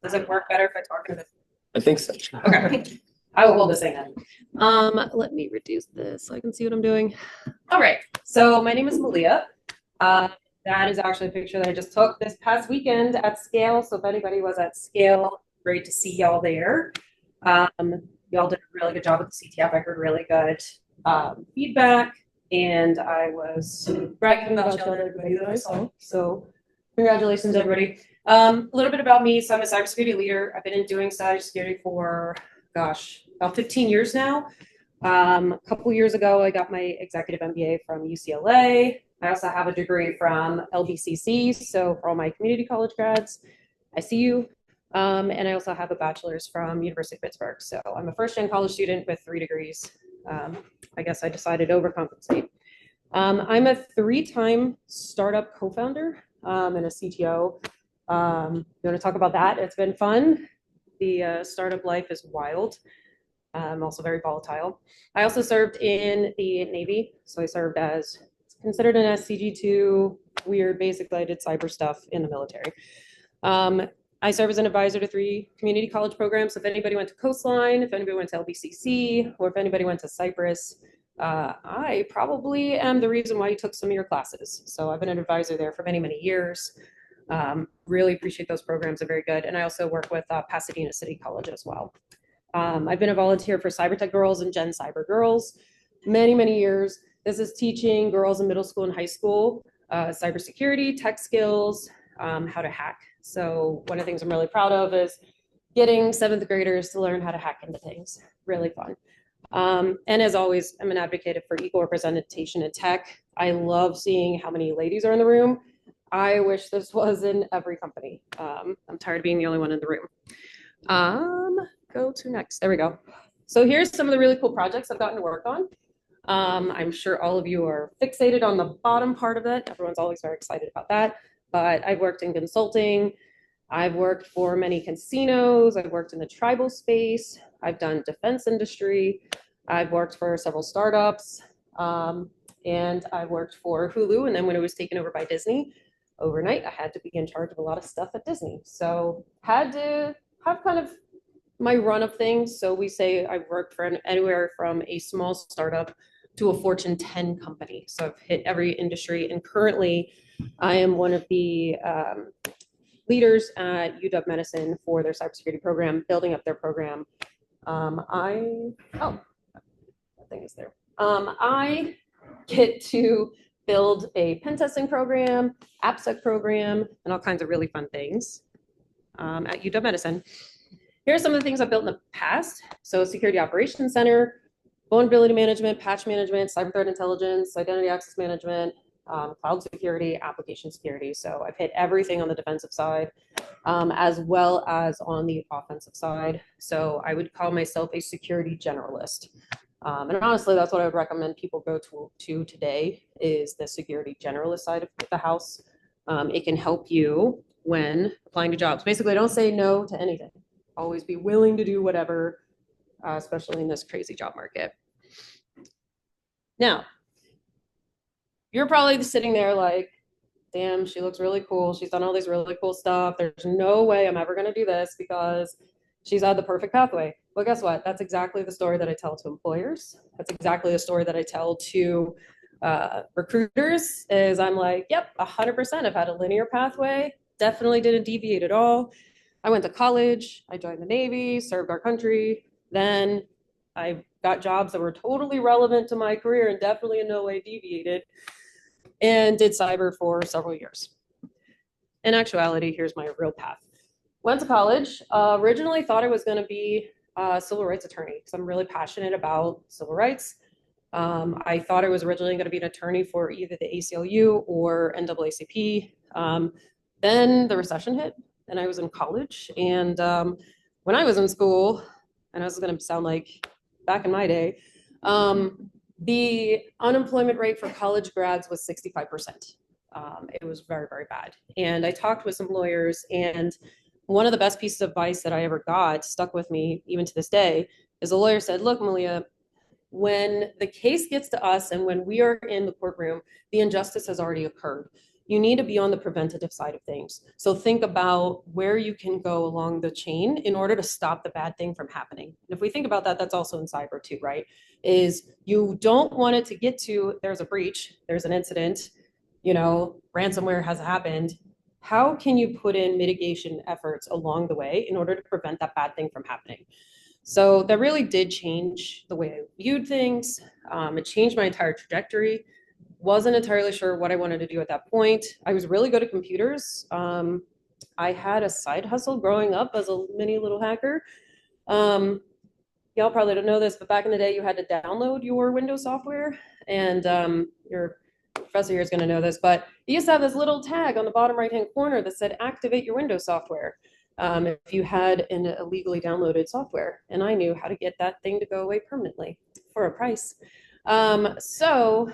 Does it work better if I talk into this? I think so. Okay. I will hold this thing then. Let me reduce this so I can see what I'm doing. All right. So my name is Malia. That is actually a picture that I just took this past weekend at Scale. So if anybody was at Scale, great to see y'all there. Y'all did a really good job with the CTF. I heard really good feedback, and I was bragging about y'all to everybody that I saw. So congratulations, everybody. A little bit about me. So I'm a cybersecurity leader. I've been doing cybersecurity for, gosh, about 15 years now. A couple years ago, I got my executive MBA from UCLA. I also have a degree from LBCC. So for all my community college grads, I see you. And I also have a bachelor's from University of Pittsburgh. So I'm a first-gen college student with 3 degrees. I guess I decided to overcompensate. I'm a 3-time startup co-founder and a CTO. You want to talk about that? It's been fun. The startup life is wild. Also very volatile. I also served in the Navy. So I served as considered an SCG2, weird. Basically, I did cyber stuff in the military. I serve as an advisor to 3 community college programs. So if anybody went to Coastline, if anybody went to LBCC, or if anybody went to Cypress, I probably am the reason why you took some of your classes. So I've been an advisor there for many, many years. Really appreciate those programs. They're very good. And I also work with Pasadena City College as well. I've been a volunteer for Cybertech Girls and Gen Cyber Girls many, many years. This is teaching girls in middle school and high school cybersecurity, tech skills, how to hack. So one of the things I'm really proud of is getting 7th graders to learn how to hack into things. Really fun. And as always, I'm an advocate for equal representation in tech. I love seeing how many ladies are in the room. I wish this was in every company. I'm tired of being the only one in the room. Go to next. There we go. So here's some of the really cool projects I've gotten to work on. I'm sure all of you are fixated on the bottom part of it. Everyone's always very excited about that. But I've worked in consulting. I've worked for many casinos. I've worked in the tribal space. I've done defense industry. I've worked for several startups. And I worked for Hulu. And then when it was taken over by Disney, overnight, I had to be in charge of a lot of stuff at Disney. So had to have kind of my run of things. So we say I've worked for anywhere from a small startup to a Fortune 10 company. So I've hit every industry. And currently, I am one of the leaders at UW Medicine for their cybersecurity program, building up their program. That thing is there. I get to build a pen testing program, AppSec program, and all kinds of really fun things at UW Medicine. Here are some of the things I've built in the past. So Security Operations Center, vulnerability management, patch management, cyber threat intelligence, identity access management, cloud security, application security. So I've hit everything on the defensive side, as well as on the offensive side. So I would call myself a security generalist. And honestly, that's what I would recommend people go to today is the security generalist side of the house. It can help you when applying to jobs. Basically, don't say no to anything. Always be willing to do whatever, especially in this crazy job market. Now, you're probably sitting there like, damn, she looks really cool. She's done all this really cool stuff. There's no way I'm ever going to do this because she's had the perfect pathway. Well, guess what? That's exactly the story that I tell to employers. That's exactly the story that I tell to recruiters is I'm like, yep, 100%. I've had a linear pathway. Definitely didn't deviate at all. I went to college. I joined the Navy, served our country. Then I got jobs that were totally relevant to my career and definitely in no way deviated, and did cyber for several years. In actuality, here's my real path. Went to college, originally thought I was going to be a civil rights attorney because I'm really passionate about civil rights. I thought I was originally going to be an attorney for either the ACLU or NAACP. Then the recession hit and I was in college. And when I was in school, and this is going to sound like back in my day, the unemployment rate for college grads was 65%. It was very, very bad. And I talked with some lawyers, and one of the best pieces of advice that I ever got, stuck with me even to this day, is a lawyer said, look, Malia, when the case gets to us and when we are in the courtroom, the injustice has already occurred. you need to be on the preventative side of things. So think about where you can go along the chain in order to stop the bad thing from happening. And if we think about that, that's also in cyber too, right? Is you don't want it to get to there's a breach, there's an incident, ransomware has happened. How can you put in mitigation efforts along the way in order to prevent that bad thing from happening? So that really did change the way I viewed things. It changed my entire trajectory. Wasn't entirely sure what I wanted to do at that point. I was really good at computers. I had a side hustle growing up as a mini little hacker. Um, Y'all probably don't know this, but back in the day, you had to download your Windows software, and your professor here is going to know this, but you used to have this little tag on the bottom right-hand corner that said activate your Windows software if you had an illegally downloaded software. And I knew how to get that thing to go away permanently for a price. So,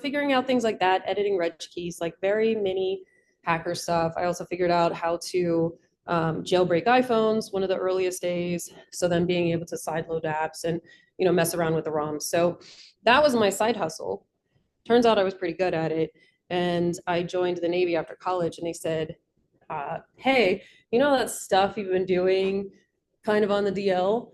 figuring out things like that, editing reg keys, like very mini hacker stuff. I also figured out how to jailbreak iPhones, one of the earliest days. So then being able to sideload apps and, mess around with the ROMs. So that was my side hustle. Turns out I was pretty good at it. And I joined the Navy after college, and they said, hey, that stuff you've been doing kind of on the DL,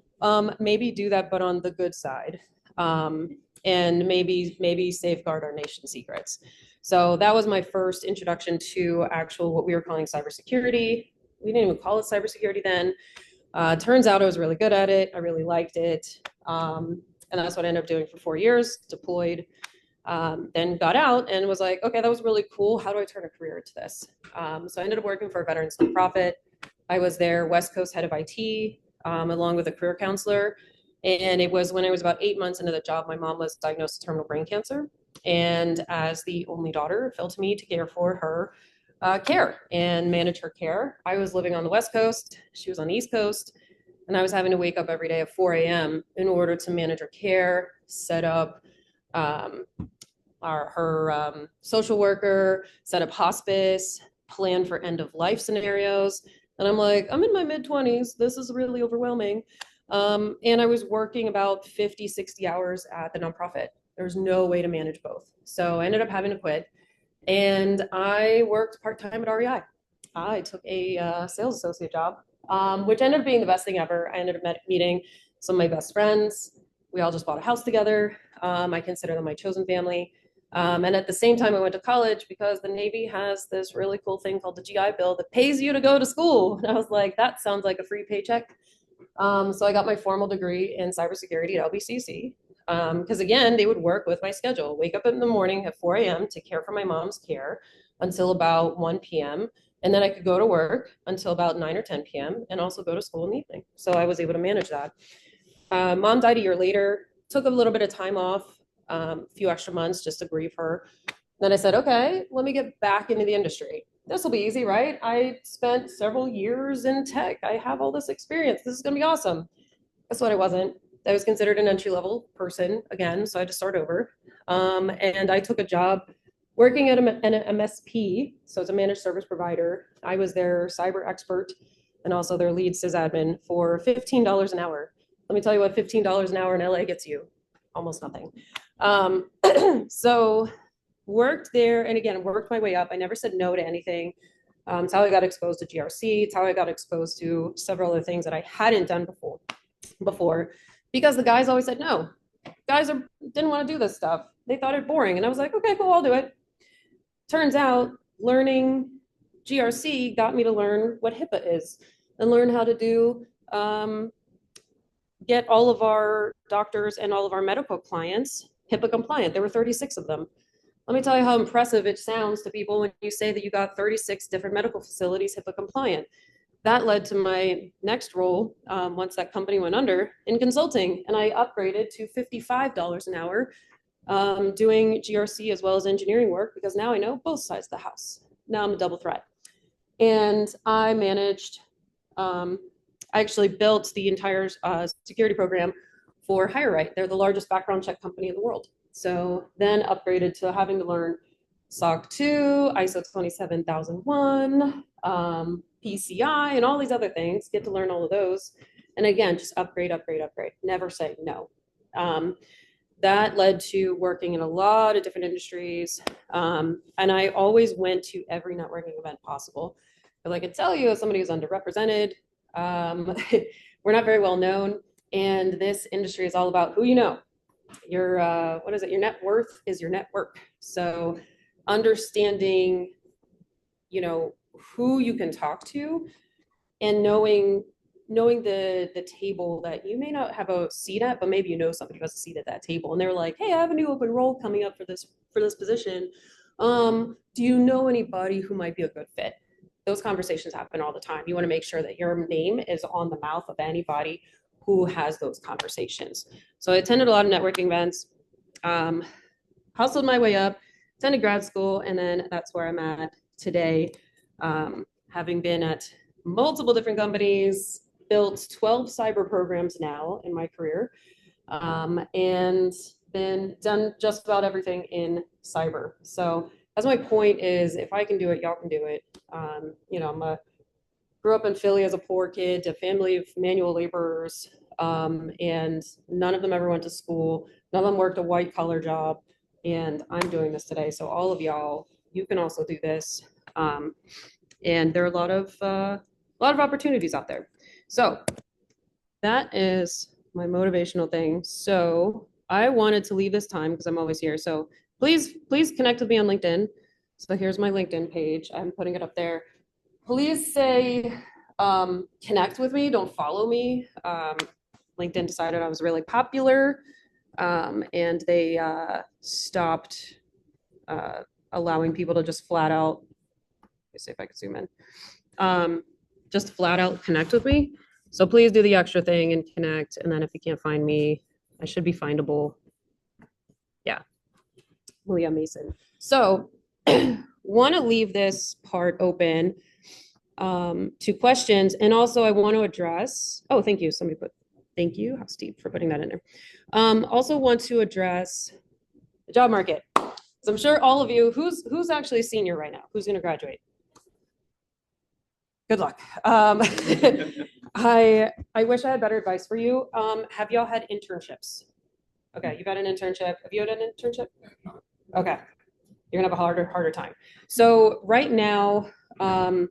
maybe do that, but on the good side. And maybe safeguard our nation secrets. So that was my first introduction to actual what we were calling cybersecurity. We didn't even call it cybersecurity then. Turns out I was really good at it. I really liked it. And that's what I ended up doing for 4 years, deployed, then got out and was like, okay, that was really cool. How do I turn a career into this? So I ended up working for a veterans nonprofit. I was their West Coast head of IT, along with a career counselor. And it was when I was about 8 months into the job, my mom was diagnosed with terminal brain cancer. And as the only daughter, it fell to me to care for her care and manage her care. I was living on the West Coast. She was on the East Coast. And I was having to wake up every day at 4 a.m. in order to manage her care, set up her social worker, set up hospice, plan for end of life scenarios. And I'm like, I'm in my mid 20s. This is really overwhelming. And I was working about 50, 60 hours at the nonprofit. There's no way to manage both. So I ended up having to quit. And I worked part-time at REI. I took a sales associate job, which ended up being the best thing ever. I ended up meeting some of my best friends. We all just bought a house together. I consider them my chosen family. And at the same time, I went to college because the Navy has this really cool thing called the GI Bill that pays you to go to school. And I was like, that sounds like a free paycheck. So I got my formal degree in cybersecurity at LBCC. Because again, they would work with my schedule. Wake up in the morning at 4 a.m. to care for my mom's care until about 1 p.m. And then I could go to work until about 9 or 10 p.m. and also go to school in the evening. So I was able to manage that. Mom died a year later, took a little bit of time off, a few extra months just to grieve her. Then I said, okay, let me get back into the industry. This will be easy, right? I spent several years in tech. I have all this experience. This is going to be awesome. Guess what? I wasn't. I was considered an entry-level person again, so I had to start over. And I took a job working at an MSP, so it's a managed service provider. I was their cyber expert and also their lead sysadmin for $15 an hour. Let me tell you what $15 an hour in LA gets you. Almost nothing. So worked there, and again, worked my way up. I never said no to anything. It's how I got exposed to GRC. It's how I got exposed to several other things that I hadn't done before, because the guys always said no. Guys didn't want to do this stuff. They thought it boring. And I was like, okay, cool, I'll do it. Turns out learning GRC got me to learn what HIPAA is and learn how to do, get all of our doctors and all of our medical clients HIPAA compliant. There were 36 of them. Let me tell you how impressive it sounds to people when you say that you got 36 different medical facilities HIPAA compliant. That led to my next role, once that company went under, in consulting. And I upgraded to $55 an hour, doing GRC as well as engineering work, because now I know both sides of the house. Now I'm a double threat. And I managed, I actually built the entire security program for HireRight. They're the largest background check company in the world. So then upgraded to having to learn SOC 2, ISO 27001, PCI, and all these other things. Get to learn all of those. And again, just upgrade, upgrade, upgrade. Never say no. that led to working in a lot of different industries. And I always went to every networking event possible. But I can tell you, as somebody who's underrepresented, um, we're not very well known. And this industry is all about who you know. Your, what is it? Your net worth is your network. So understanding, who you can talk to and knowing the table that you may not have a seat at, but maybe you know somebody who has a seat at that table, and they're like, "Hey, I have a new open role coming up for this position. Do you know anybody who might be a good fit?" Those conversations happen all the time. You want to make sure that your name is on the mouth of anybody who has those conversations. So I attended a lot of networking events, um, hustled my way up, attended grad school, and then that's where I'm at today, having been at multiple different companies, built 12 cyber programs now in my career, and been done just about everything in cyber. So that's my point is if I can do it, y'all can do it. Grew up in Philly as a poor kid, a family of manual laborers, and none of them ever went to school. None of them worked a white collar job, and I'm doing this today. So all of y'all, you can also do this, and there are a lot of opportunities out there. So that is my motivational thing. So I wanted to leave this time because I'm always here. So please connect with me on LinkedIn. So here's my LinkedIn page. I'm putting it up there. Please say connect with me. Don't follow me. LinkedIn decided I was really popular, and they stopped allowing people to just flat out. Let me see if I can zoom in. Just flat out connect with me. So please do the extra thing and connect. And then if you can't find me, I should be findable. Yeah, Malia Mason. So want to leave this part open to questions. And also I want to address, oh, thank you. Thank you, Steve, for putting that in there. Also want to address the job market. So I'm sure all of you, who's actually a senior right now? Who's going to graduate? Good luck. I wish I had better advice for you. Have y'all had internships? Okay, you've had an internship. Have you had an internship? Okay, you're gonna have a harder time. So right now, the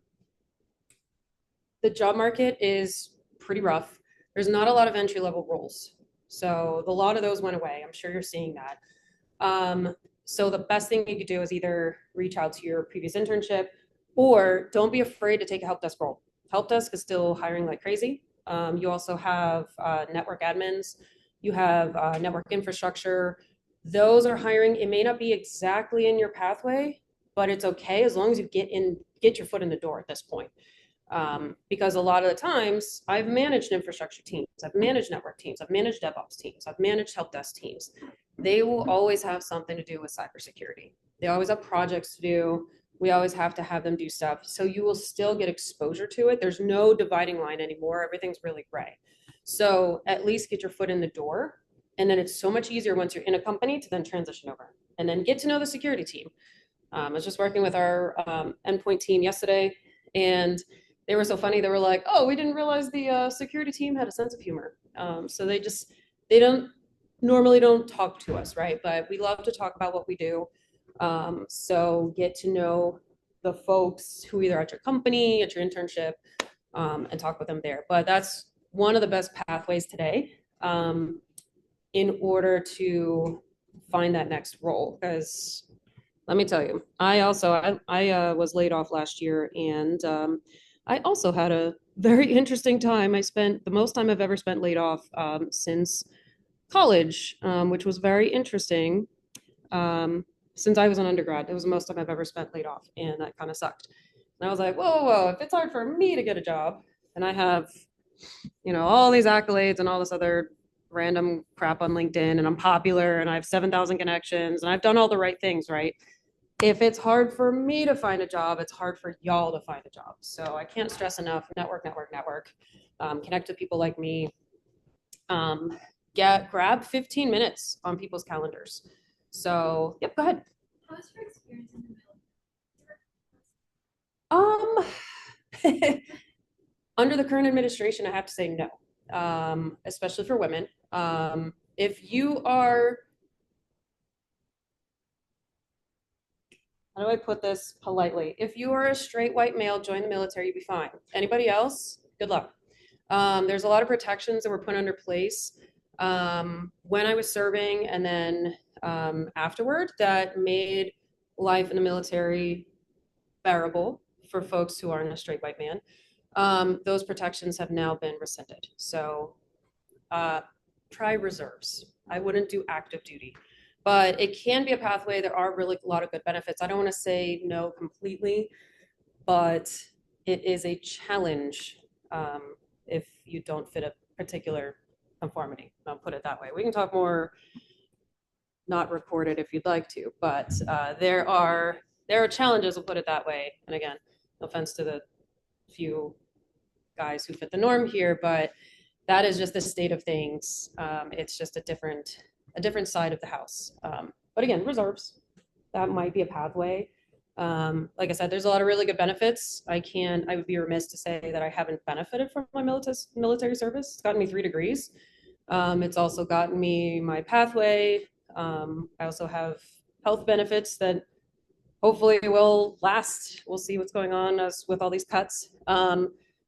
job market is pretty rough. There's not a lot of entry level roles. So a lot of those went away. I'm sure you're seeing that. So the best thing you could do is either reach out to your previous internship or don't be afraid to take a help desk role. Help desk is still hiring like crazy. You also have network admins. You have network infrastructure. Those are hiring. It may not be exactly in your pathway, but it's okay as long as you get your foot in the door at this point. Because a lot of the times I've managed infrastructure teams, I've managed network teams, I've managed DevOps teams, I've managed help desk teams. They will always have something to do with cybersecurity. They always have projects to do. We always have to have them do stuff. So you will still get exposure to it. There's no dividing line anymore. Everything's really gray. So at least get your foot in the door. And then it's so much easier once you're in a company to then transition over and then get to know the security team. I was just working with our endpoint team yesterday, and they were so funny. They were like, "Oh, we didn't realize the security team had a sense of humor." So they don't normally don't talk to us, right? But we love to talk about what we do. So get to know the folks who either at your company, at your internship, and talk with them there. But that's one of the best pathways today in order to find that next role. Because let me tell you, I was laid off last year, and I also had a very interesting time. I spent the most time I've ever spent laid off since college, which was very interesting. Since I was an undergrad, it was the most time I've ever spent laid off, and that kind of sucked. And I was like, whoa, if it's hard for me to get a job, and I have, all these accolades and all this other random crap on LinkedIn, and I'm popular, and I have 7,000 connections, and I've done all the right things, right? If it's hard for me to find a job, it's hard for y'all to find a job. So I can't stress enough, network. Connect with people like me. Grab 15 minutes on people's calendars. So, yep, go ahead. How was your experience in the Under the current administration, I have to say no, especially for women. If you are how do I put this politely? If you are a straight white male, join the military, you'd be fine. Anybody else? Good luck. There's a lot of protections that were put under place when I was serving and then afterward that made life in the military bearable for folks who aren't a straight white man. Those protections have now been rescinded. So uh, try reserves. I wouldn't do active duty, but it can be a pathway. There are really a lot of good benefits. I don't want to say no completely, but it is a challenge if you don't fit a particular conformity. I'll put it that way. We can talk more not recorded if you'd like to, but there are challenges. We'll put it that way. And again, no offense to the few guys who fit the norm here, but that is just the state of things. It's just a different side of the house. But again, reserves, that might be a pathway. Like I said, there's a lot of really good benefits. I would be remiss to say that I haven't benefited from my military service. It's gotten me 3 degrees. It's also gotten me my pathway. I also have health benefits that hopefully will last. We'll see what's going on with all these cuts.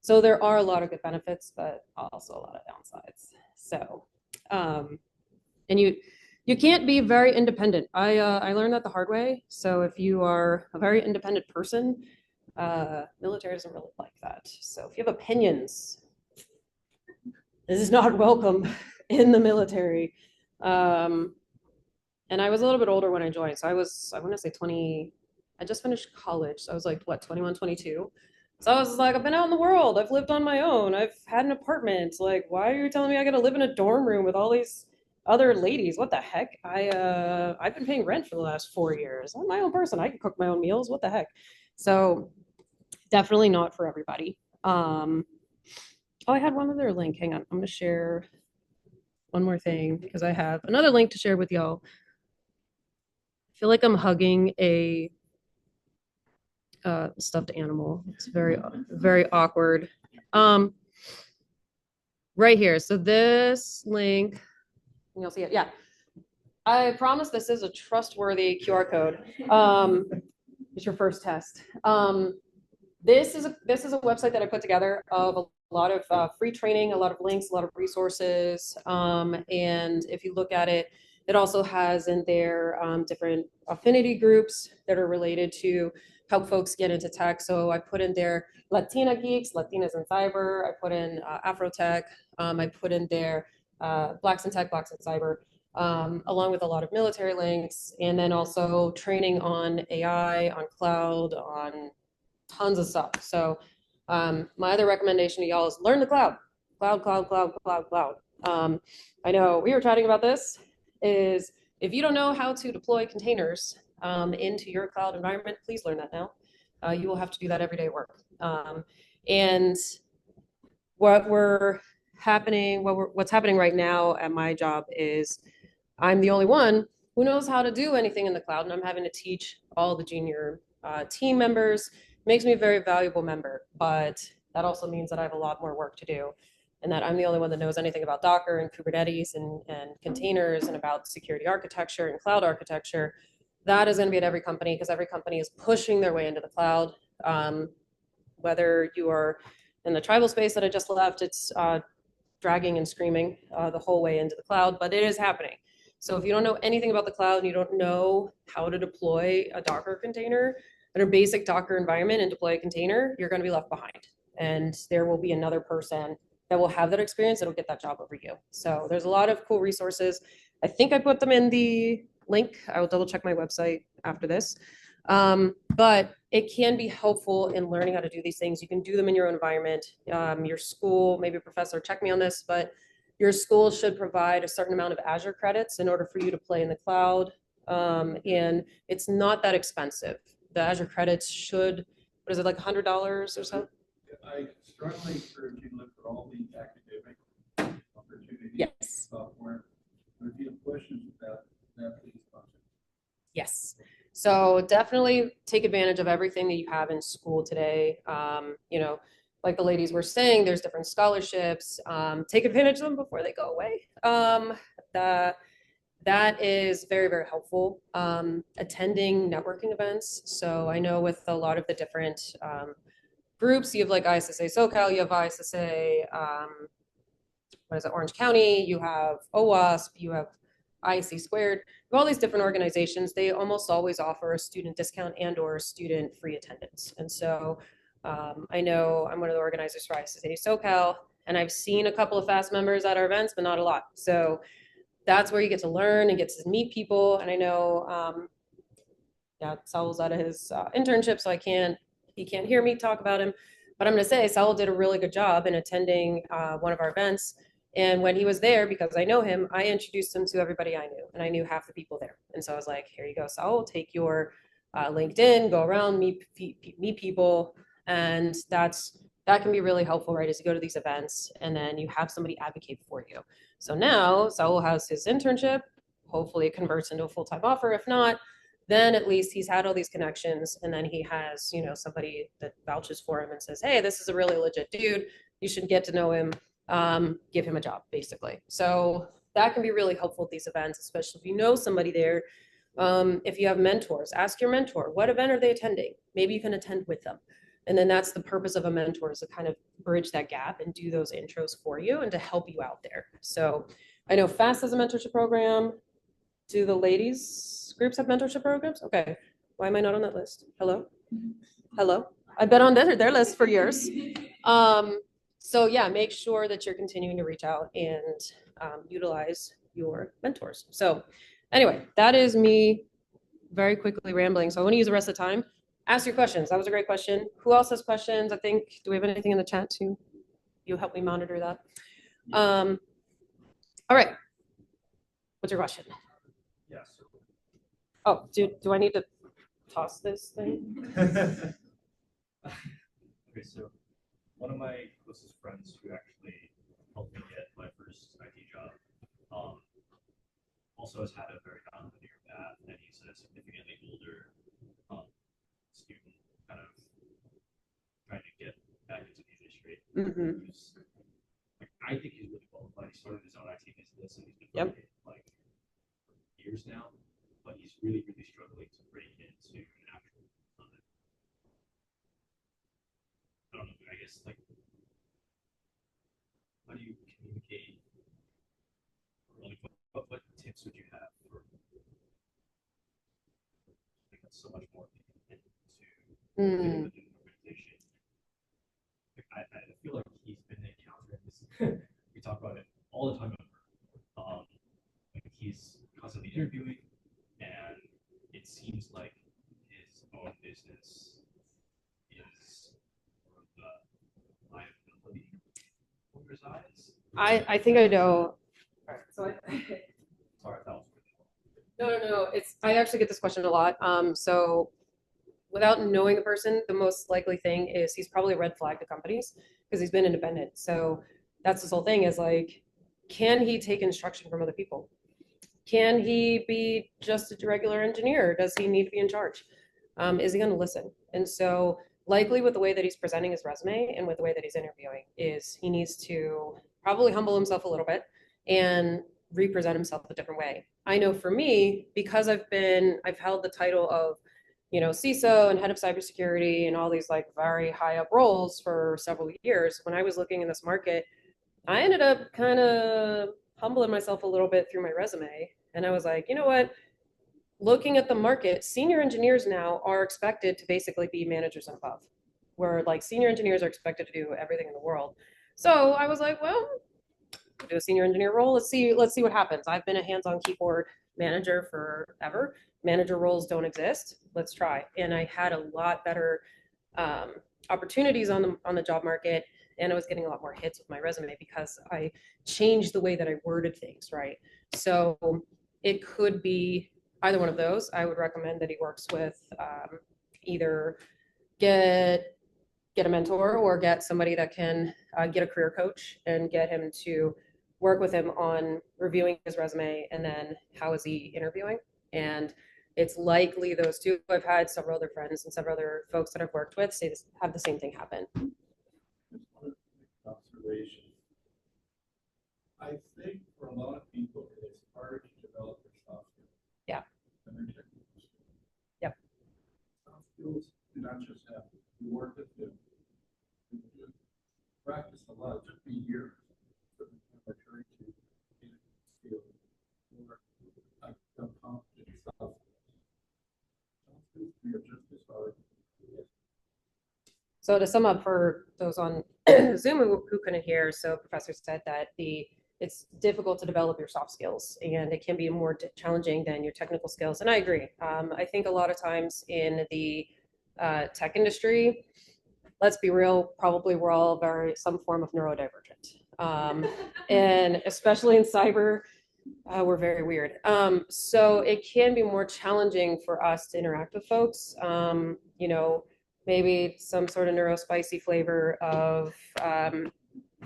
So there are a lot of good benefits, but also a lot of downsides. So, and you can't be very independent. I learned that the hard way. So if you are a very independent person, military doesn't really like that. So if you have opinions, this is not welcome in the military. And I was a little bit older when I joined. So I want to say 20, I just finished college. So I was like, what, 21, 22. So I was like, I've been out in the world. I've lived on my own. I've had an apartment. Like, why are you telling me I got to live in a dorm room with all these other ladies? What the heck? I've been paying rent for the last 4 years. I'm my own person. I can cook my own meals. What the heck? So definitely not for everybody. Oh, I had one other link. Hang on. I'm going to share one more thing because I have another link to share with y'all. I feel like I'm hugging a stuffed animal. It's very, very awkward. Right here. So this link, you'll see it. Yeah. I promise this is a trustworthy QR code. It's your first test. This is a website that I put together of a lot of free training, a lot of links, a lot of resources. And if you look at it, it also has in there different affinity groups that are related to help folks get into tech. So I put in there Latina Geeks, Latinas in Cyber. I put in Afrotech. I put in there Blacks in Tech, Blacks in Cyber, along with a lot of military links. And then also training on AI, on cloud, on tons of stuff. So my other recommendation to y'all is learn the cloud. Cloud. I know we were chatting about this, is if you don't know how to deploy containers into your cloud environment, please learn that now. You will have to do that every day at work. And what's happening right now at my job is I'm the only one who knows how to do anything in the cloud, and I'm having to teach all the junior team members. It makes me a very valuable member, but that also means that I have a lot more work to do, and that I'm the only one that knows anything about Docker and Kubernetes and containers and about security architecture and cloud architecture. That is going to be at every company because every company is pushing their way into the cloud. Whether you are in the tribal space that I just left, it's dragging and screaming the whole way into the cloud, but it is happening. So if you don't know anything about the cloud and you don't know how to deploy a Docker container in a basic Docker environment and deploy a container, you're going to be left behind. And there will be another person that will have that experience that'll get that job over you. So there's a lot of cool resources. I think I put them in the link. I will double check my website after this. But it can be helpful in learning how to do these things. You can do them in your own environment. Your school, maybe a professor, check me on this, but your school should provide a certain amount of Azure credits in order for you to play in the cloud. And it's not that expensive. The Azure credits should, what is it, like $100 or so? I strongly encourage you to look for all the academic opportunities. Yes. Software. If you have questions about that, please contact. Yes. So definitely take advantage of everything that you have in school today. Like the ladies were saying, there's different scholarships. Take advantage of them before they go away. that is very, very helpful. Attending networking events. So I know with a lot of the different groups, you have like ISSA SoCal, you have ISSA, what is it, Orange County, you have OWASP, you have IC squared, you have all these different organizations. They almost always offer a student discount and or student free attendance. And so I know I'm one of the organizers for ISSA SoCal, and I've seen a couple of FAST members at our events, but not a lot. So that's where you get to learn and get to meet people. And I know, yeah, Saul's out of his internship, so he can't hear me talk about him. But I'm going to say Saul did a really good job in attending one of our events. And when he was there, because I know him, I introduced him to everybody I knew, and I knew half the people there. And so I was like, here you go, Saul, take your LinkedIn, go around, meet people. And that can be really helpful, right? As you go to these events and then you have somebody advocate for you. So now Saul has his internship. Hopefully it converts into a full-time offer. If not, then at least he's had all these connections, and then he has, somebody that vouches for him and says, hey, this is a really legit dude. You should get to know him. Give him a job, basically. So that can be really helpful at these events, especially if you know somebody there. If you have mentors, ask your mentor, what event are they attending? Maybe you can attend with them. And then that's the purpose of a mentor, is to kind of bridge that gap and do those intros for you and to help you out there. So I know FAST has a mentorship program. Do the ladies groups have mentorship programs? Okay. Why am I not on that list? Hello? Hello? I've been on their list for years. So yeah, make sure that you're continuing to reach out and utilize your mentors. So anyway, that is me very quickly rambling. So I want to use the rest of the time. Ask your questions. That was a great question. Who else has questions? I think, do we have anything in the chat too? You help me monitor that. All right. What's your question? Yes. Oh, do I need to toss this thing? Okay, so one of my closest friends who actually helped me get my first IT job also has had a very non-linear path, and he's a significantly older student, kind of trying to get back into the industry. Mm-hmm. I think he's really qualified. He started his own IT business, and he's been Yep. like years now, but he's really, really struggling to break into an actual. I don't know. I guess like, how do you communicate? Or like, what tips would you have for? Like, that's so much more into Mm. the organization. Like, I feel like he's been encountering this. We talk about it all the time. Like he's constantly interviewing, and it seems like his own business is more of the liability over his eyes. I think I know. All right, so Sorry, that was no. I actually get this question a lot. So without knowing the person, the most likely thing is he's probably red flagged to companies because he's been independent. So that's this whole thing, is like, can he take instruction from other people? Can he be just a regular engineer? Does he need to be in charge? Is he going to listen? And so likely with the way that he's presenting his resume and with the way that he's interviewing, is he needs to probably humble himself a little bit and represent himself a different way. I know for me, because I've held the title of, CISO and head of cybersecurity and all these like very high up roles for several years. When I was looking in this market, I ended up kind of humbling myself a little bit through my resume. And I was like, you know what? Looking at the market, senior engineers now are expected to basically be managers and above, where like senior engineers are expected to do everything in the world. So I was like, well, do a senior engineer role. Let's see what happens. I've been a hands-on keyboard manager forever. Manager roles don't exist. Let's try. And I had a lot better opportunities on the job market, and I was getting a lot more hits with my resume because I changed the way that I worded things, right? So it could be either one of those. I would recommend that he works with either get a mentor or get somebody that can get a career coach and get him to work with him on reviewing his resume and then how is he interviewing. And it's likely those two. I've had several other friends and several other folks that I've worked with have the same thing happen. Observation. I think for a lot of people, it's hard to develop a not just have, you work at the, you practice a lot, it took me years. For the attorney to feel more like confident stuff. We are just as hard. So to sum up for those on Zoom who couldn't hear, so Professor said that it's difficult to develop your soft skills and it can be more challenging than your technical skills. And I agree. I think a lot of times in the tech industry, let's be real, probably we're all very some form of neurodivergent. And especially in cyber, we're very weird. So it can be more challenging for us to interact with folks. You know, maybe some sort of neurospicy flavor of,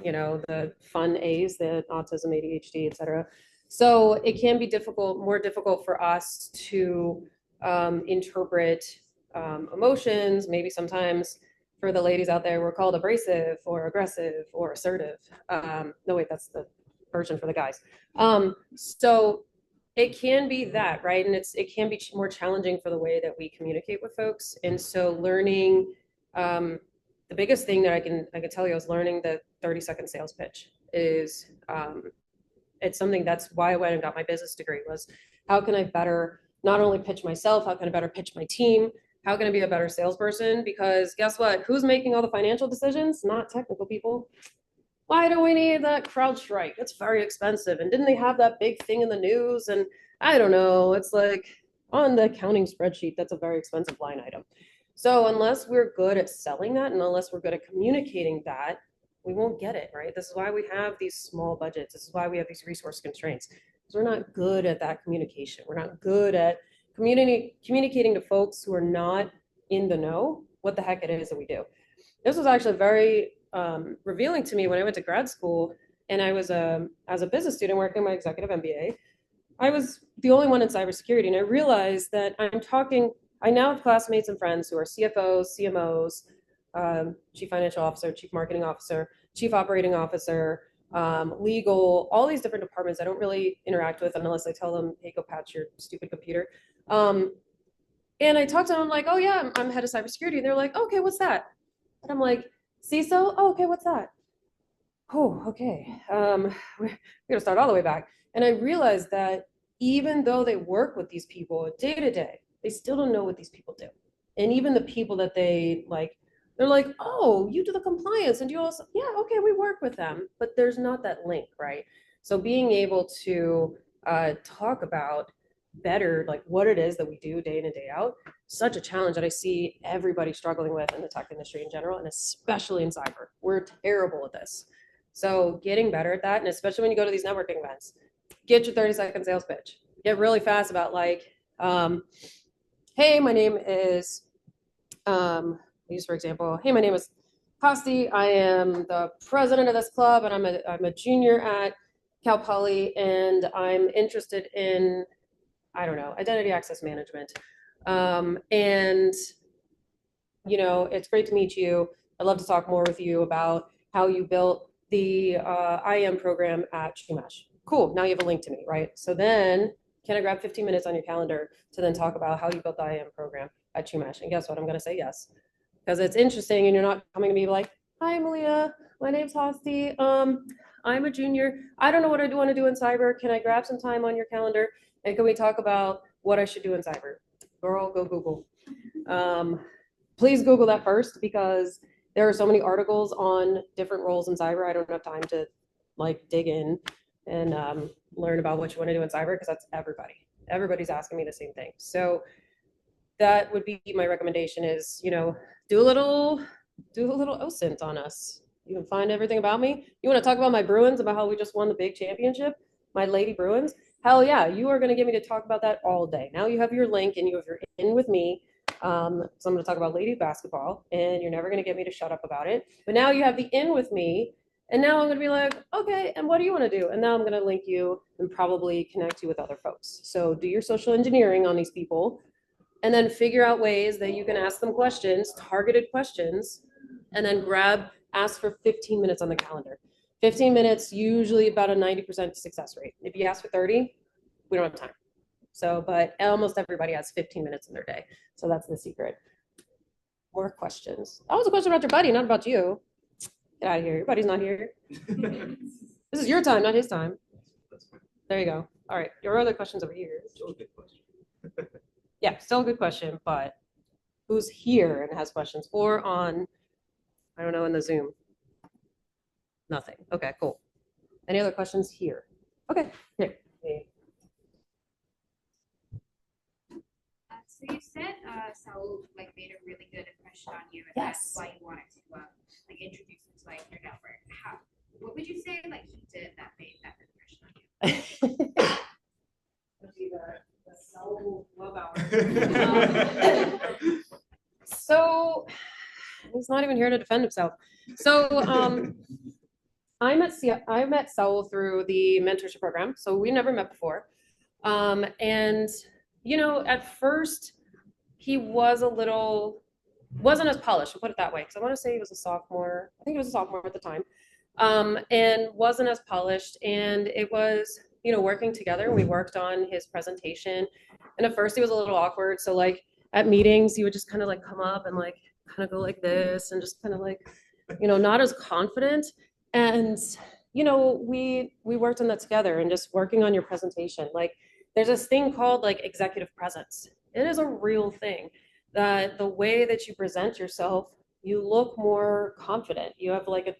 you know, the fun A's, the autism, ADHD, et cetera. So it can be difficult, more difficult for us to interpret emotions. Maybe sometimes for the ladies out there, we're called abrasive or aggressive or assertive. No, wait, that's the version for the guys. So it can be that, right? And it can be more challenging for the way that we communicate with folks. And so learning, the biggest thing that I can tell you is learning the 30-second sales pitch is, it's something that's why I went and got my business degree was how can I better not only pitch myself, how can I better pitch my team? How can I be a better salesperson? Because guess what? Who's making all the financial decisions? Not technical people. Why do we need that CrowdStrike? It's very expensive. And didn't they have that big thing in the news? And I don't know, it's like on the accounting spreadsheet, that's a very expensive line item. So unless we're good at selling that and unless we're good at communicating that, we won't get it, right? This is why we have these small budgets. This is why we have these resource constraints. Because we're not good at that communication. We're not good at communicating to folks who are not in the know what the heck it is that we do. This was actually very revealing to me when I went to grad school and I was as a business student working my executive MBA. I was the only one in cybersecurity, and I realized that I now have classmates and friends who are CFOs, CMOs, chief financial officer, chief marketing officer, chief operating officer, legal, all these different departments I don't really interact with unless I tell them, hey, go patch your stupid computer. And I talked to them, I'm like, oh yeah, I'm head of cybersecurity. And they're like, okay, what's that? And I'm like, CISO? Oh, okay, what's that? Oh, okay. We're gonna start all the way back. And I realized that even though they work with these people day to day, they still don't know what these people do. And even the people that they like, they're like, oh, you do the compliance and you also, yeah, okay, we work with them, but there's not that link, right? So being able to talk about better, like what it is that we do day in and day out, such a challenge that I see everybody struggling with in the tech industry in general, and especially in cyber. We're terrible at this. So getting better at that, and especially when you go to these networking events, get your 30-second sales pitch. Get really fast about like, hey, my name is, use for example, hey, my name is Costi. I am the president of this club, and I'm a junior at Cal Poly, and I'm interested in, I don't know, identity access management. And, you know, it's great to meet you. I'd love to talk more with you about how you built the IAM program at Chumash. Cool, now you have a link to me, right? So then, can I grab 15 minutes on your calendar to then talk about how you built the IAM program at Chumash? And guess what, I'm gonna say yes. Because it's interesting and you're not coming to me like, hi Malia, my name's Hosti. I'm a junior. I don't know what I want to do in cyber. Can I grab some time on your calendar? And can we talk about what I should do in cyber? Girl, go Google. Please Google that first because there are so many articles on different roles in cyber. I don't have time to like dig in and learn about what you want to do in cyber because that's everybody. Everybody's asking me the same thing. So that would be my recommendation is, you know, do a little OSINT on us. You can find everything about me. You want to talk about my Bruins, about how we just won the big championship, my Lady Bruins? Hell yeah, you are going to get me to talk about that all day. Now you have your link and you have your in with me. So I'm going to talk about lady basketball and you're never going to get me to shut up about it. But now you have the in with me. And now I'm going to be like, okay, and what do you want to do? And now I'm going to link you and probably connect you with other folks. So do your social engineering on these people and then figure out ways that you can ask them questions, targeted questions, and then ask for 15 minutes on the calendar. 15 minutes, usually about a 90% success rate. If you ask for 30, we don't have time. So, but almost everybody has 15 minutes in their day. So that's the secret. More questions. That was a question about your buddy, not about you. Get out of here. Your buddy's not here. This is your time, not his time. That's fine. There you go. All right. Your other questions over here. Still a good question. Yeah, still a good question, but who's here and has questions or on, I don't know, in the Zoom? Nothing. Okay, cool. Any other questions here? Okay, here. So you said Saul like made a really good impression on you, and Yes. that's why you wanted to like introduce him to like your network. What would you say like he did that made that impression on you? The Saul love hour. So he's not even here to defend himself. So I met Saul through the mentorship program. So we never met before. And you know, at first he was wasn't as polished, I'll put it that way. Because I want to say he was a sophomore. I think he was a sophomore at the time. And wasn't as polished. And it was, you know, working together. We worked on his presentation. And at first he was a little awkward. So like at meetings, he would just kind of like come up and like kind of go like this and just kind of like, you know, not as confident. And, you know, we worked on that together and just working on your presentation. Like there's this thing called like executive presence. It is a real thing that the way that you present yourself, you look more confident. You have like a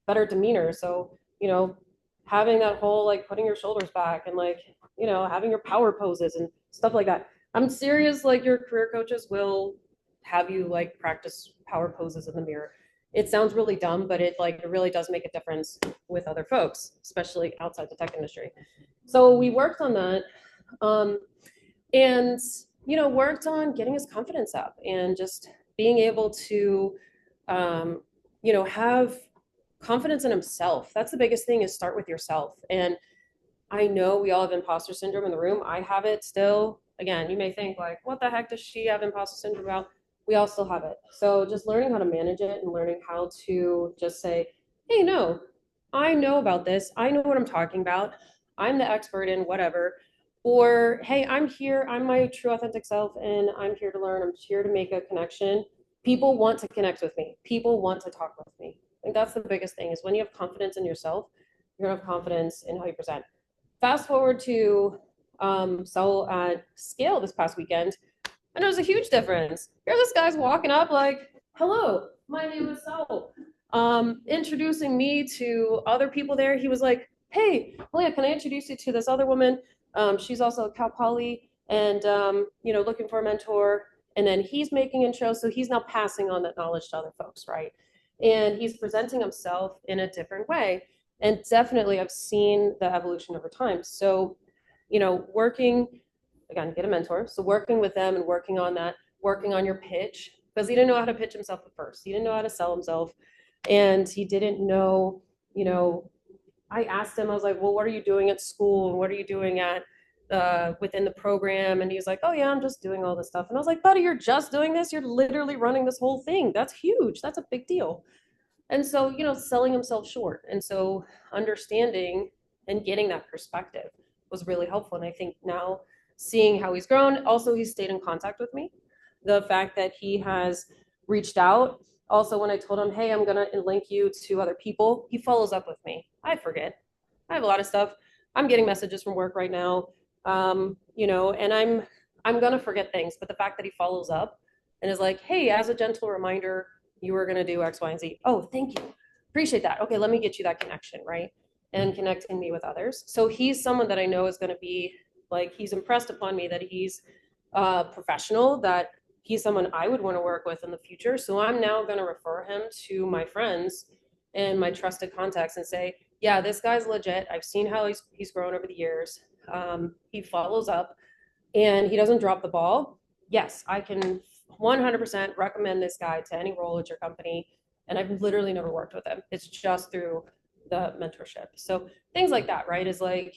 better demeanor. So, you know, having that whole like putting your shoulders back and like, you know, having your power poses and stuff like that. I'm serious, like your career coaches will have you like practice power poses in the mirror. It sounds really dumb, but it really does make a difference with other folks, especially outside the tech industry. So we worked on that. And you know, worked on getting his confidence up and just being able to you know, have confidence in himself. That's the biggest thing, is start with yourself. And I know we all have imposter syndrome in the room. I have it still. Again, you may think like, what the heck does she have imposter syndrome about? We all still have it. So just learning how to manage it and learning how to just say, hey, no, I know about this. I know what I'm talking about. I'm the expert in whatever. Or, hey, I'm here. I'm my true authentic self and I'm here to learn. I'm here to make a connection. People want to connect with me. People want to talk with me. I think that's the biggest thing, is when you have confidence in yourself, you're gonna have confidence in how you present. Fast forward to Saul at Scale this past weekend, and it was a huge difference. Here this guy's walking up like, hello, my name is Saul. Introducing me to other people there. He was like, hey, Malia, can I introduce you to this other woman? She's also a Cal Poly and, you know, looking for a mentor. And then he's making intros. So he's now passing on that knowledge to other folks, right? And he's presenting himself in a different way. And definitely I've seen the evolution over time. So, you know, working, again, get a mentor. So working with them and working on that, working on your pitch, because he didn't know how to pitch himself at first. He didn't know how to sell himself. And he didn't know, you know, I asked him, I was like, well, what are you doing at school? What are you doing at within the program? And he was like, oh yeah, I'm just doing all this stuff. And I was like, buddy, you're just doing this? You're literally running this whole thing. That's huge. That's a big deal. And so, you know, selling himself short. And so understanding and getting that perspective was really helpful. And I think now seeing how he's grown, also he's stayed in contact with me. The fact that he has reached out. Also, when I told him, hey, I'm gonna link you to other people, he follows up with me. I forget. I have a lot of stuff. I'm getting messages from work right now. You know, and I'm gonna forget things, but the fact that he follows up and is like, hey, as a gentle reminder, you were gonna do X, Y, and Z. Oh, thank you. Appreciate that. Okay, let me get you that connection, right? And connecting me with others. So he's someone that I know is gonna be like, he's impressed upon me that he's professional, that he's someone I would want to work with in the future. So I'm now going to refer him to my friends and my trusted contacts and say, yeah, this guy's legit. I've seen how he's grown over the years. He follows up and he doesn't drop the ball. Yes, I can 100% recommend this guy to any role at your company. And I've literally never worked with him. It's just through the mentorship. So things like that, right? Is like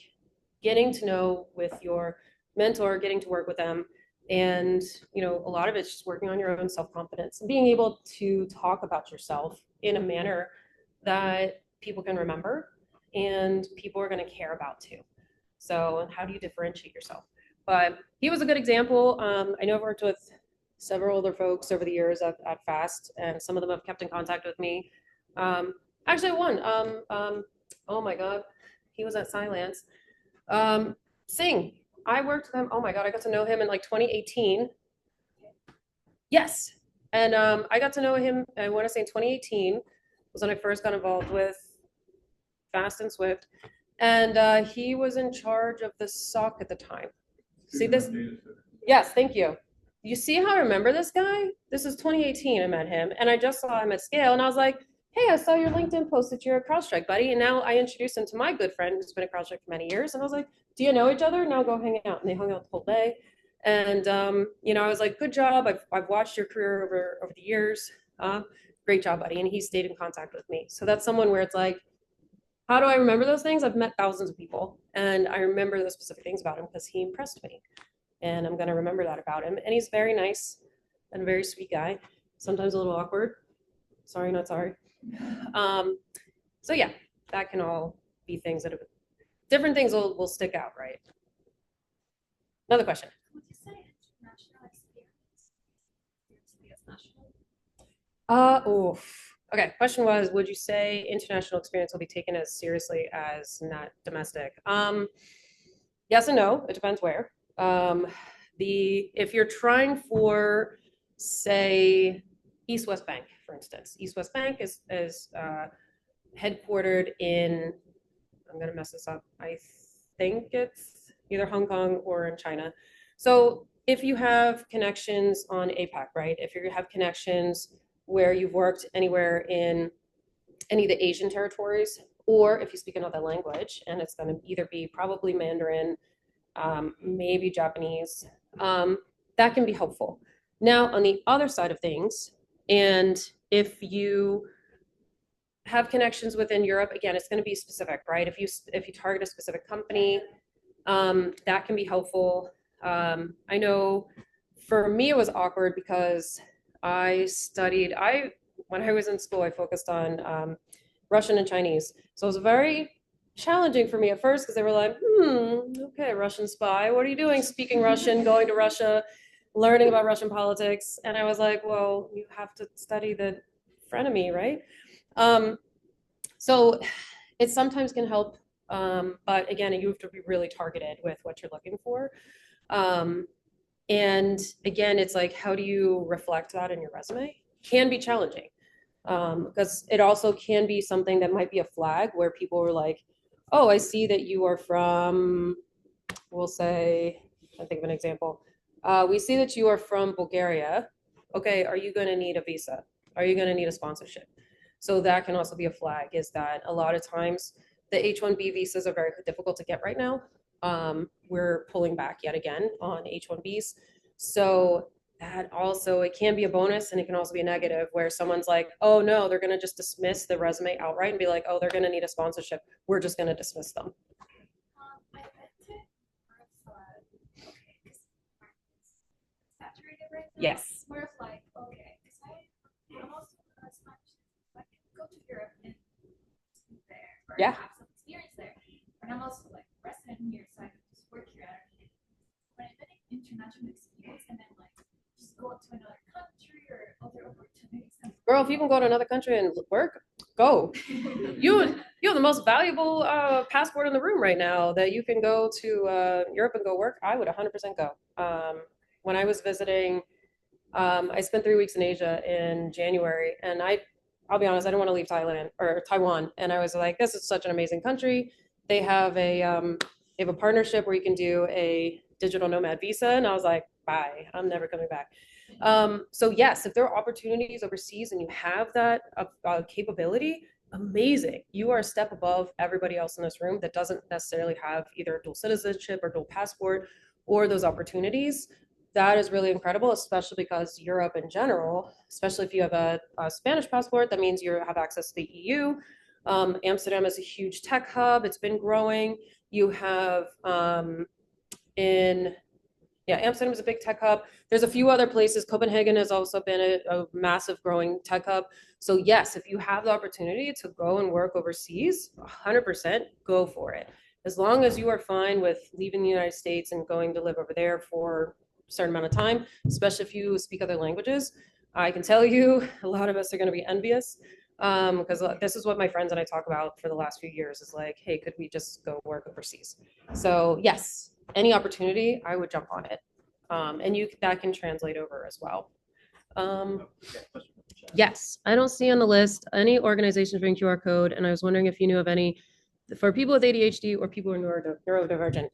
getting to know with your mentor, getting to work with them. And, you know, a lot of it's just working on your own self-confidence and being able to talk about yourself in a manner that people can remember and people are going to care about too. So how do you differentiate yourself? But he was a good example. I know I've worked with several other folks over the years at FAST, and some of them have kept in contact with me. Actually, one, oh my God, he was at Silence. Singh, I worked with him. Oh my God, I got to know him in like 2018. Yes. And I got to know him, I want to say in 2018 was when I first got involved with Fast and Swift. And he was in charge of the SOC at the time. See this? Yes, thank you. You see how I remember this guy? This is 2018, I met him. And I just saw him at Scale. And I was like, hey, I saw your LinkedIn post that you're a CrowdStrike buddy. And now I introduced him to my good friend who's been a CrowdStrike for many years. And I was like, do you know each other? Now go hang out. And they hung out the whole day. And I was like, good job. I've watched your career over the years. Great job, buddy. And he stayed in contact with me. So that's someone where it's like, how do I remember those things? I've met thousands of people, and I remember those specific things about him because he impressed me. And I'm going to remember that about him. And he's very nice and a very sweet guy. Sometimes a little awkward. Sorry, not sorry. So yeah, that can all be things that have different things will stick out, right? Another question. Would you say international experience? National? Okay. Question was, would you say international experience will be taken as seriously as not domestic? Yes and no. It depends where. If you're trying for, say, East West Bank, for instance, East West Bank is headquartered in, I'm gonna mess this up. I think it's either Hong Kong or in China. So if you have connections on APAC, right? If you have connections where you've worked anywhere in any of the Asian territories, or if you speak another language, and it's going to either be probably Mandarin, maybe Japanese, that can be helpful. Now, on the other side of things, and if you have connections within Europe, again, it's going to be specific, right? If you target a specific company, that can be helpful. I know for me it was awkward because when I was in school, I focused on Russian and Chinese. So it was very challenging for me at first because they were like, okay, Russian spy, what are you doing? Speaking Russian, going to Russia, learning about Russian politics. And I was like, well, you have to study the frenemy, right? So it sometimes can help, but again, you have to be really targeted with what you're looking for. And again, it's like, how do you reflect that in your resume? Can be challenging because it also can be something that might be a flag where people are like, oh, I see that you are from, we'll say, I think of an example. We see that you are from Bulgaria. Okay, are you going to need a visa? Are you going to need a sponsorship? So that can also be a flag, is that a lot of times the H-1B visas are very difficult to get right now. We're pulling back yet again on H-1Bs. So that also, it can be a bonus and it can also be a negative where someone's like, oh no, they're going to just dismiss the resume outright and be like, oh, they're going to need a sponsorship. We're just going to dismiss them. I bet it okay, because saturated right now. Yes. More of like, okay, because I'm also a Spanish. I can go to Europe and be there or Yeah. have some experience there. And I'm also like resident here, so I can just work here. I don't need it. But I think international experience and then like just go to another country or other opportunities. Girl, if you can go to another country and work, go. You have the most valuable passport in the room right now that you can go to Europe and go work. I would 100% go. When I was visiting, I spent 3 weeks in Asia in January, and I'll be honest, I didn't want to leave Thailand or Taiwan, and I was like, this is such an amazing country. They have a partnership where you can do a digital nomad visa, and I was like, bye, I'm never coming back. So yes, if there are opportunities overseas and you have that capability, amazing. You are a step above everybody else in this room that doesn't necessarily have either dual citizenship or dual passport or those opportunities. That is really incredible, especially because Europe in general, especially if you have a Spanish passport, that means you have access to the EU. Amsterdam is a huge tech hub. It's been growing. You have Amsterdam is a big tech hub. There's a few other places. Copenhagen has also been a massive growing tech hub. So yes, if you have the opportunity to go and work overseas, 100% go for it. As long as you are fine with leaving the United States and going to live over there for certain amount of time, especially if you speak other languages. I can tell you, a lot of us are going to be envious because this is what my friends and I talk about for the last few years is like, hey, could we just go work overseas? So yes, any opportunity, I would jump on it. And that can translate over as well. Yes, I don't see on the list any organizations bring QR code, and I was wondering if you knew of any for people with ADHD or people who are neurodivergent.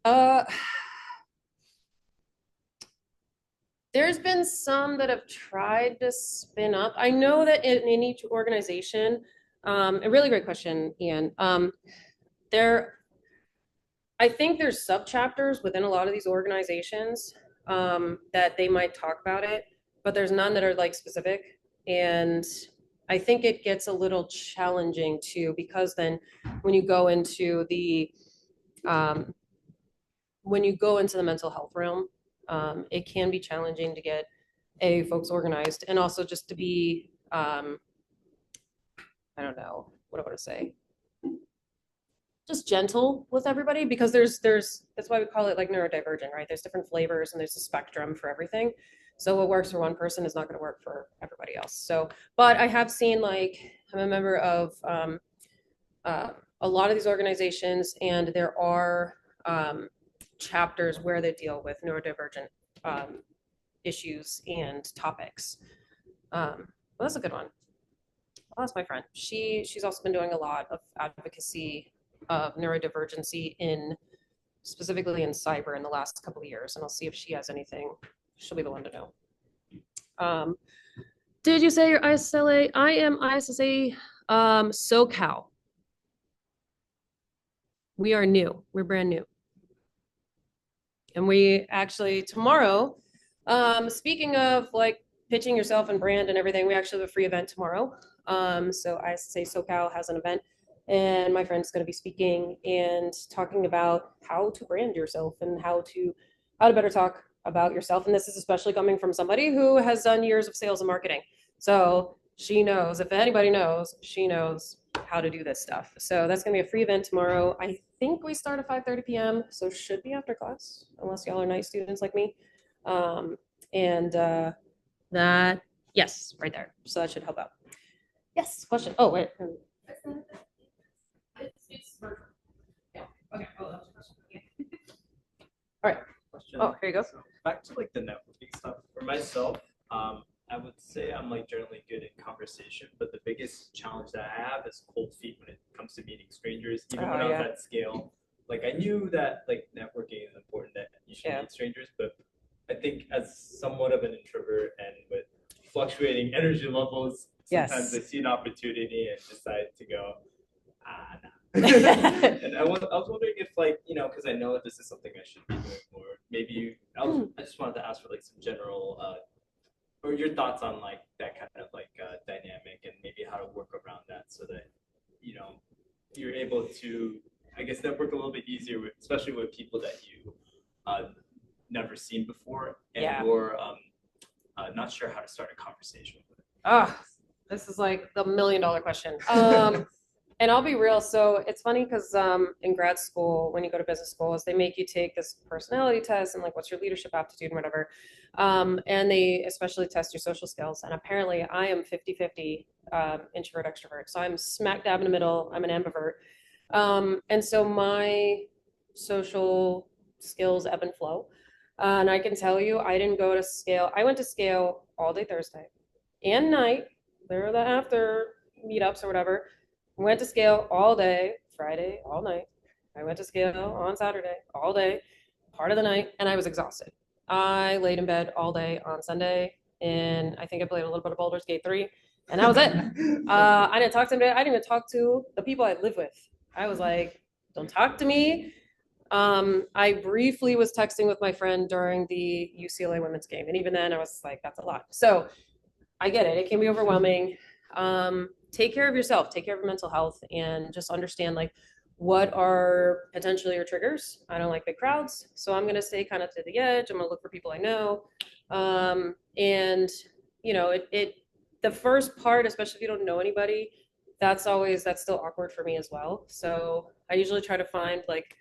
There's been some that have tried to spin up. I know that in each organization, a really great question, Ian. I think there's sub-chapters within a lot of these organizations that they might talk about it, but there's none that are like specific. And I think it gets a little challenging too, because then when you go into the mental health realm, it can be challenging to get folks organized, and also just to be I don't know what I want to say, just gentle with everybody, because there's that's why we call it like neurodivergent, right? There's different flavors and there's a spectrum for everything. So what works for one person is not going to work for everybody else. So, but I have seen, like, I'm a member of a lot of these organizations, and there are chapters where they deal with neurodivergent issues and topics. Well, that's a good one. I'll ask my friend. She's also been doing a lot of advocacy of neurodivergency specifically in cyber in the last couple of years, and I'll see if she has anything. She'll be the one to know. Did you say you're ISLA? I am ISSA SoCal. We are new. We're brand new. And we actually tomorrow, speaking of like pitching yourself and brand and everything, we actually have a free event tomorrow. So ISSA SoCal has an event, and my friend's going to be speaking and talking about how to brand yourself and how to better talk about yourself. And this is especially coming from somebody who has done years of sales and marketing. So she knows, if anybody knows, she knows how to do this stuff. So that's going to be a free event tomorrow. I think we start at 5:30 p.m. So should be after class, unless y'all are nice students like me. That, yes, right there. So that should help out. Yes, question. Oh, wait. It's virtual. Yeah. Okay. Oh, that was a question. Yeah. All right. Question. Oh, here you go. So back to like the networking stuff. For myself, I would say I'm like generally good in conversation, but the biggest challenge that I have is cold feet when it comes to meeting strangers. Even when I was at Scale, like I knew that like networking is important, that you should meet strangers, but I think as somewhat of an introvert and with fluctuating energy levels, sometimes I see an opportunity and decide to go, nah. And I was wondering if, like, you know, because I know this is something I should be doing more. Maybe I just wanted to ask for like some general or your thoughts on like that kind of like dynamic, and maybe how to work around that so that, you know, you're able to, I guess, network a little bit easier with, especially with people that you never seen before, and you're not sure how to start a conversation with. This is like the $1 million question. And I'll be real. So it's funny because in grad school, when you go to business schools, they make you take this personality test and like, what's your leadership aptitude and whatever. And they especially test your social skills. And apparently I am 50-50 introvert, extrovert. So I'm smack dab in the middle. I'm an ambivert. And so my social skills ebb and flow. And I can tell you, I didn't go to Scale. I went to Scale all day Thursday and night. There were the after meetups or whatever. Went to Scale all day, Friday, all night. I went to Scale on Saturday, all day, part of the night, and I was exhausted. I laid in bed all day on Sunday, and I think I played a little bit of Baldur's Gate 3, and that was it. I didn't talk to anybody. I didn't even talk to the people I live with. I was like, don't talk to me. I briefly was texting with my friend during the UCLA women's game, and even then I was like, that's a lot. So I get it. It can be overwhelming. Take care of yourself, take care of your mental health, and just understand like what are potentially your triggers. I don't like big crowds, so I'm going to stay kind of to the edge. I'm going to look for people I know. And you know, the first part, especially if you don't know anybody, that's still awkward for me as well. So I usually try to find like,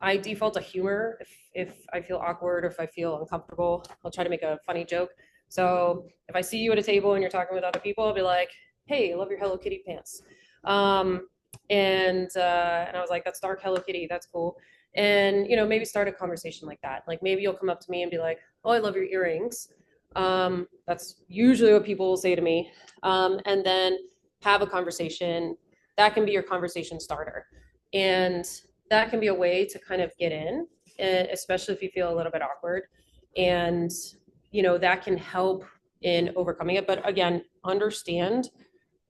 I default to humor if I feel awkward or if I feel uncomfortable. I'll try to make a funny joke. So if I see you at a table and you're talking with other people, I'll be like, "Hey, I love your Hello Kitty pants." Um, and I was like, "That's dark Hello Kitty. That's cool." And maybe start a conversation like that. Like maybe you'll come up to me and be like, "Oh, I love your earrings." That's usually what people will say to me. And then have a conversation. That can be your conversation starter. And that can be a way to kind of get in, especially if you feel a little bit awkward. And, that can help in overcoming it. But again, understand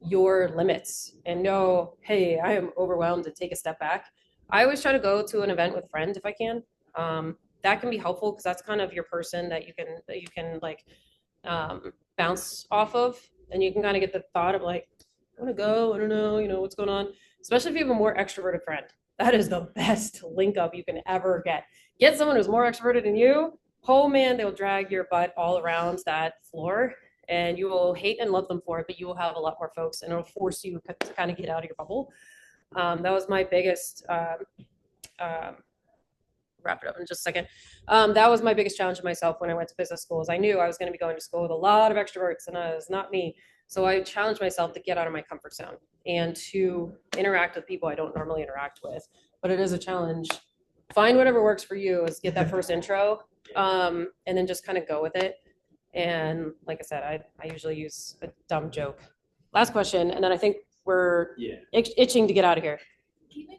your limits and know, hey, I am overwhelmed and take a step back. I always try to go to an event with a friend if I can. That can be helpful because that's kind of your person that you can like bounce off of, and you can kind of get the thought of like, I want to go, I don't know, what's going on. Especially if you have a more extroverted friend, that is the best link up you can ever get. Get someone who's more extroverted than you. Oh man, they'll drag your butt all around that floor, and you will hate and love them for it. But you will have a lot more folks, and it'll force you to kind of get out of your bubble. That was my biggest. Um, wrap it up in just a second. That was my biggest challenge to myself when I went to business school. Is I knew I was going to be going to school with a lot of extroverts, and it was not me. So I challenged myself to get out of my comfort zone and to interact with people I don't normally interact with. But it is a challenge. Find whatever works for you. Is get that first intro, and then just kind of go with it. And like I said, I usually use a dumb joke. Last question, and then I think we're itching to get out of here. Given